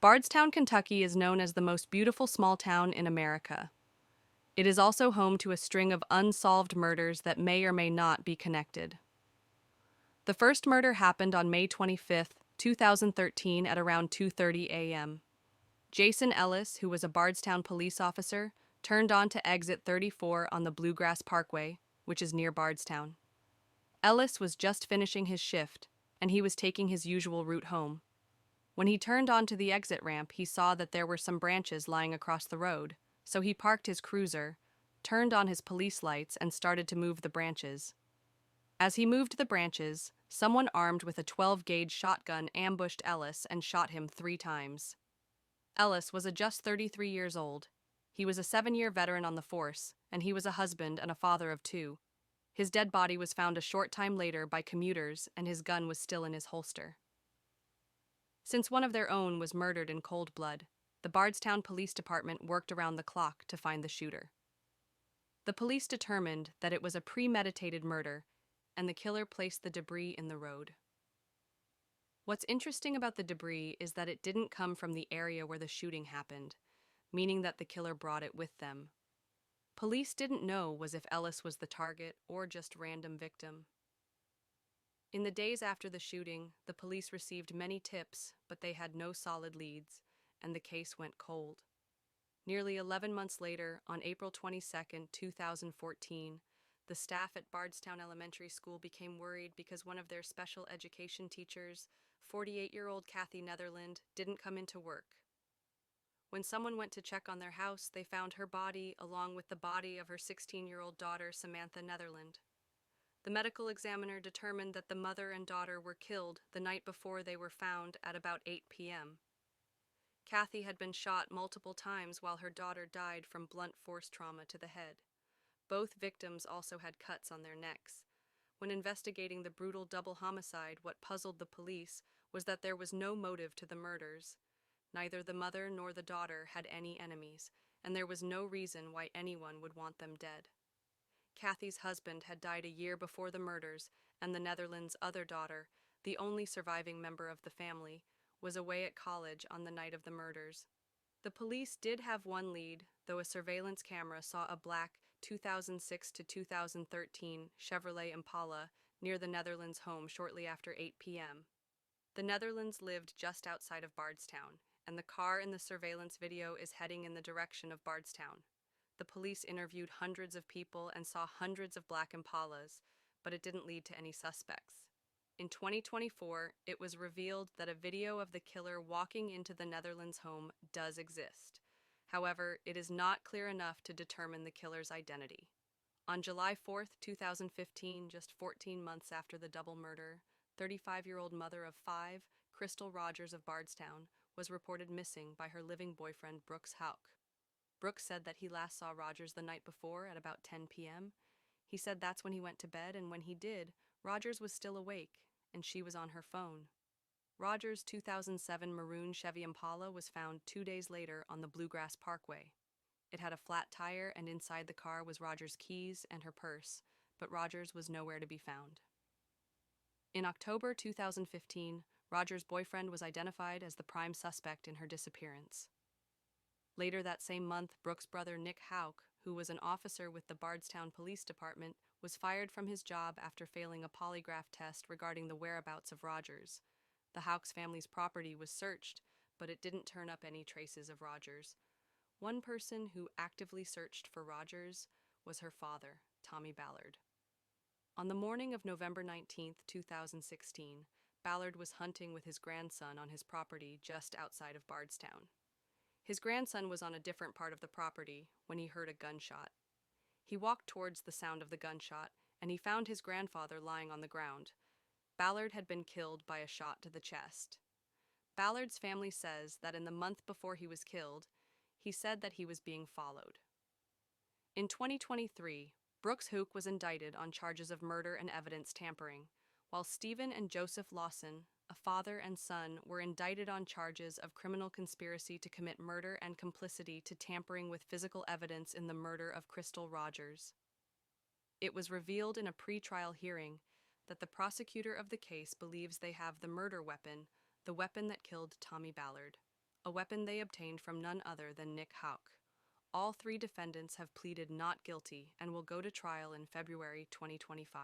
Bardstown, Kentucky is known as the most beautiful small town in America. It is also home to a string of unsolved murders that may or may not be connected. The first murder happened on May 25th, 2013 at around 2:30 a.m. Jason Ellis, who was a Bardstown police officer, turned onto exit 34 on the Bluegrass Parkway, which is near Bardstown. Ellis was just finishing his shift, and he was taking his usual route home. When he turned onto the exit ramp, he saw that there were some branches lying across the road, so he parked his cruiser, turned on his police lights, and started to move the branches. As he moved the branches, someone armed with a 12-gauge shotgun ambushed Ellis and shot him 3 times. Ellis was just 33 years old. He was a 7-year veteran on the force, and he was a husband and a father of 2. His dead body was found a short time later by commuters, and his gun was still in his holster. Since one of their own was murdered in cold blood, the Bardstown Police Department worked around the clock to find the shooter. The police determined that it was a premeditated murder, and the killer placed the debris in the road. What's interesting about the debris is that it didn't come from the area where the shooting happened, meaning that the killer brought it with them. Police didn't know if Ellis was the target or just random victim. In the days after the shooting, the police received many tips, but they had no solid leads, and the case went cold. Nearly 11 months later, on April 22, 2014, the staff at Bardstown Elementary School became worried because one of their special education teachers, 48-year-old Kathy Netherland, didn't come into work. When someone went to check on their house, they found her body along with the body of her 16-year-old daughter, Samantha Netherland. The medical examiner determined that the mother and daughter were killed the night before they were found at about 8 p.m. Kathy had been shot multiple times while her daughter died from blunt force trauma to the head. Both victims also had cuts on their necks. When investigating the brutal double homicide, what puzzled the police was that there was no motive to the murders. Neither the mother nor the daughter had any enemies, and there was no reason why anyone would want them dead. Kathy's husband had died a year before the murders, and the Netherlands' other daughter, the only surviving member of the family, was away at college on the night of the murders. The police did have one lead, though a surveillance camera saw a black 2006 to 2013 Chevrolet Impala near the Netherlands' home shortly after 8 p.m. The Netherlands lived just outside of Bardstown, and the car in the surveillance video is heading in the direction of Bardstown. The police interviewed hundreds of people and saw hundreds of black Impalas, but it didn't lead to any suspects. In 2024, it was revealed that a video of the killer walking into the Netherlands home does exist. However, it is not clear enough to determine the killer's identity. On July 4, 2015, just 14 months after the double murder, 35-year-old mother of 5, Crystal Rogers of Bardstown, was reported missing by her living boyfriend Brooks Houck. Brooks said that he last saw Rogers the night before at about 10 p.m. He said that's when he went to bed, and when he did, Rogers was still awake, and she was on her phone. Rogers' 2007 maroon Chevy Impala was found 2 days later on the Bluegrass Parkway. It had a flat tire, and inside the car was Rogers' keys and her purse, but Rogers was nowhere to be found. In October 2015, Rogers' boyfriend was identified as the prime suspect in her disappearance. Later that same month, Brooks' brother Nick Houck, who was an officer with the Bardstown Police Department, was fired from his job after failing a polygraph test regarding the whereabouts of Rogers. The Houcks family's property was searched, but it didn't turn up any traces of Rogers. One person who actively searched for Rogers was her father, Tommy Ballard. On the morning of November 19, 2016, Ballard was hunting with his grandson on his property just outside of Bardstown. His grandson was on a different part of the property when he heard a gunshot. He walked towards the sound of the gunshot, and he found his grandfather lying on the ground. Ballard had been killed by a shot to the chest. Ballard's family says that in the month before he was killed, he said that he was being followed. In 2023, Brooks Houck was indicted on charges of murder and evidence tampering, while Stephen and Joseph Lawson, a father and son, were indicted on charges of criminal conspiracy to commit murder and complicity to tampering with physical evidence in the murder of Crystal Rogers. It was revealed in a pre-trial hearing that the prosecutor of the case believes they have the murder weapon, the weapon that killed Tommy Ballard. a weapon they obtained from none other than Nick Hauk. All three defendants have pleaded not guilty and will go to trial in February 2025.